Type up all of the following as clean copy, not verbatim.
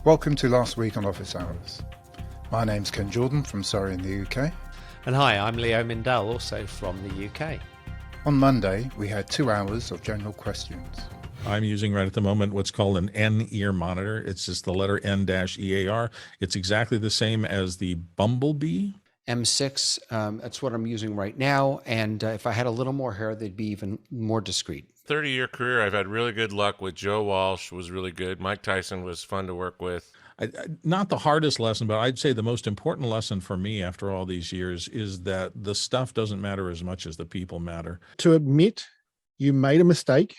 Welcome to Last Week on Office Hours. My name's Ken Jordan from Surrey in the UK. And hi, I'm Leo Mindell, also from the UK. On Monday, we had 2 hours of general questions. I'm using right at the moment what's called an N-ear monitor. It's just the letter N-EAR. It's exactly the same as the Bumblebee. M6, that's what I'm using right now. And if I had a little more hair, they'd be even more discreet. 30-year career, I've had really good luck with Joe Walsh, was really good. Mike Tyson was fun to work with. Not the hardest lesson, but I'd say the most important lesson for me after all these years is that the stuff doesn't matter as much as the people matter. To admit you made a mistake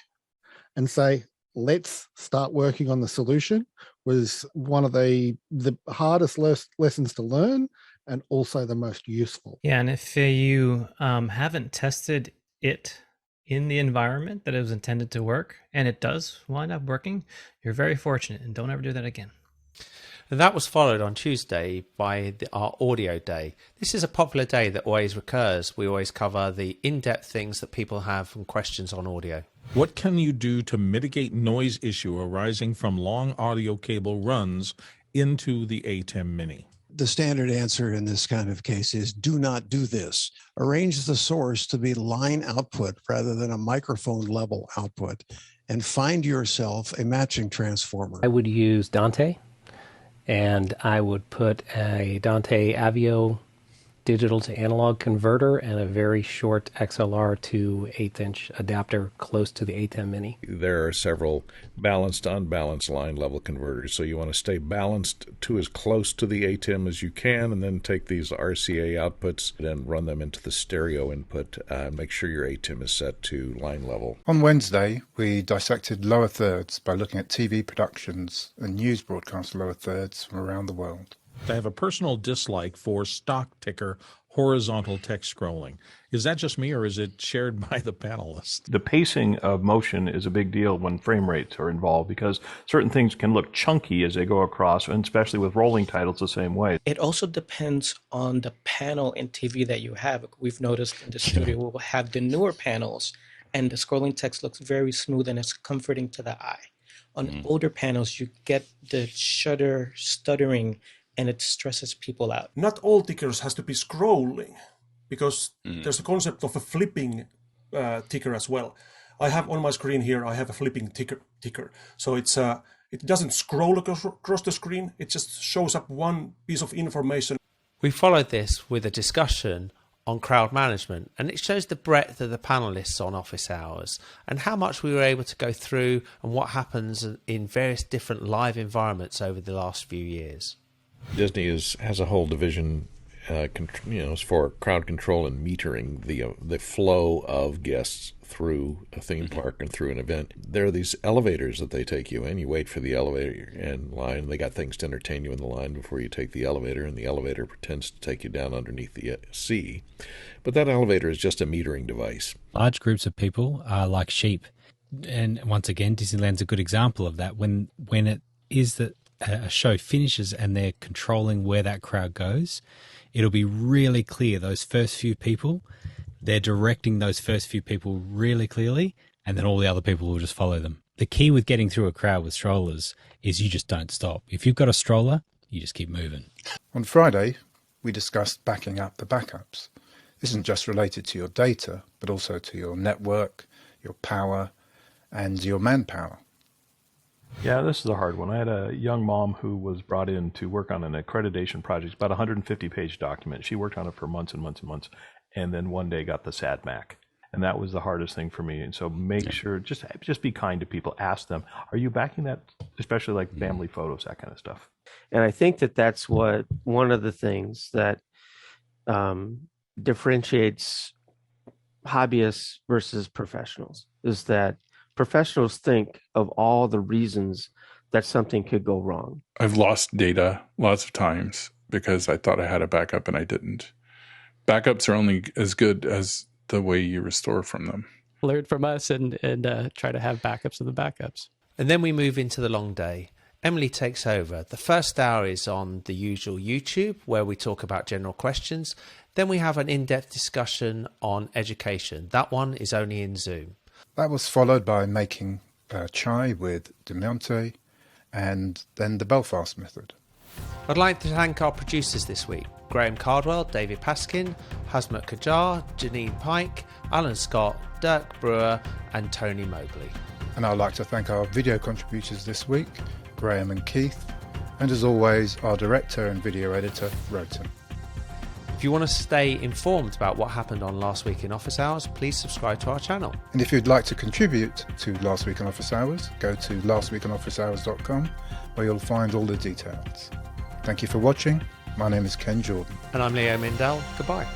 and say, let's start working on the solution was one of the hardest lessons to learn and also the most useful. Yeah, and if you haven't tested it in the environment that it was intended to work, and it does wind up working, you're very fortunate, and don't ever do that again. And that was followed on Tuesday by our audio day. This is a popular day that always recurs. We always cover the in-depth things that people have and questions on audio. What can you do to mitigate noise issue arising from long audio cable runs into the Atem Mini? The standard answer in this kind of case is do not do this. Arrange the source to be line output rather than a microphone level output, and find yourself a matching transformer. I would use Dante, and I would put a Dante Avio digital to analog converter and a very short XLR to 1/8" adapter close to the Atem Mini. There are several balanced, unbalanced line level converters, so you want to stay balanced to as close to the Atem as you can, and then take these RCA outputs and run them into the stereo input. Make sure your Atem is set to line level. On Wednesday, we dissected lower thirds by looking at TV productions and news broadcast lower thirds from around the world. I have a personal dislike for stock ticker horizontal text scrolling. Is that just me, or is it shared by the panelists? The pacing of motion is a big deal when frame rates are involved, because certain things can look chunky as they go across, and especially with rolling titles the same way. It also depends on the panel in TV that you have. We've noticed in the studio we'll have the newer panels, and the scrolling text looks very smooth and it's comforting to the eye. On older panels, you get the stuttering, and it stresses people out. Not all tickers has to be scrolling, because there's a concept of a flipping ticker as well. I have on my screen here, I have a flipping ticker. So it doesn't scroll across the screen, it just shows up one piece of information. We followed this with a discussion on crowd management, and it shows the breadth of the panelists on Office Hours and how much we were able to go through and what happens in various different live environments over the last few years. Disney has a whole division, for crowd control and metering the flow of guests through a theme park and through an event. There are these elevators that they take you in. You wait for the elevator in line. They got things to entertain you in the line before you take the elevator, and the elevator pretends to take you down underneath the sea. But that elevator is just a metering device. Large groups of people are like sheep. And once again, Disneyland's a good example of that. When it is that a show finishes and they're controlling where that crowd goes, it'll be really clear those first few people, they're directing those first few people really clearly, and then all the other people will just follow them. The key with getting through a crowd with strollers is you just don't stop. If you've got a stroller, you just keep moving. On Friday, we discussed backing up the backups. This isn't just related to your data, but also to your network, your power, and your manpower. Yeah, this is a hard one. I had a young mom who was brought in to work on an accreditation project, about a 150-page document. She worked on it for months and months and months, and then one day got the SAD MAC. And that was the hardest thing for me. And so make sure, just be kind to people. Ask them, are you backing that, especially like family photos, that kind of stuff. And I think that's one of the things that differentiates hobbyists versus professionals, is that professionals think of all the reasons that something could go wrong. I've lost data lots of times because I thought I had a backup and I didn't. Backups are only as good as the way you restore from them. Learn from us and try to have backups of the backups. And then we move into the long day. Emily takes over. The first hour is on the usual YouTube, where we talk about general questions. Then we have an in-depth discussion on education. That one is only in Zoom. That was followed by making chai with Diamante and then the Belfast method. I'd like to thank our producers this week: Graham Cardwell, David Paskin, Hasmut Kajar, Janine Pike, Alan Scott, Dirk Brewer and Tony Mowgli. And I'd like to thank our video contributors this week, Graham and Keith, and as always, our director and video editor, Roten. If you want to stay informed about what happened on Last Week in Office Hours, please subscribe to our channel. And if you'd like to contribute to Last Week in Office Hours, go to lastweekinofficehours.com, where you'll find all the details. Thank you for watching. My name is Ken Jordan. And I'm Leo Mindell. Goodbye.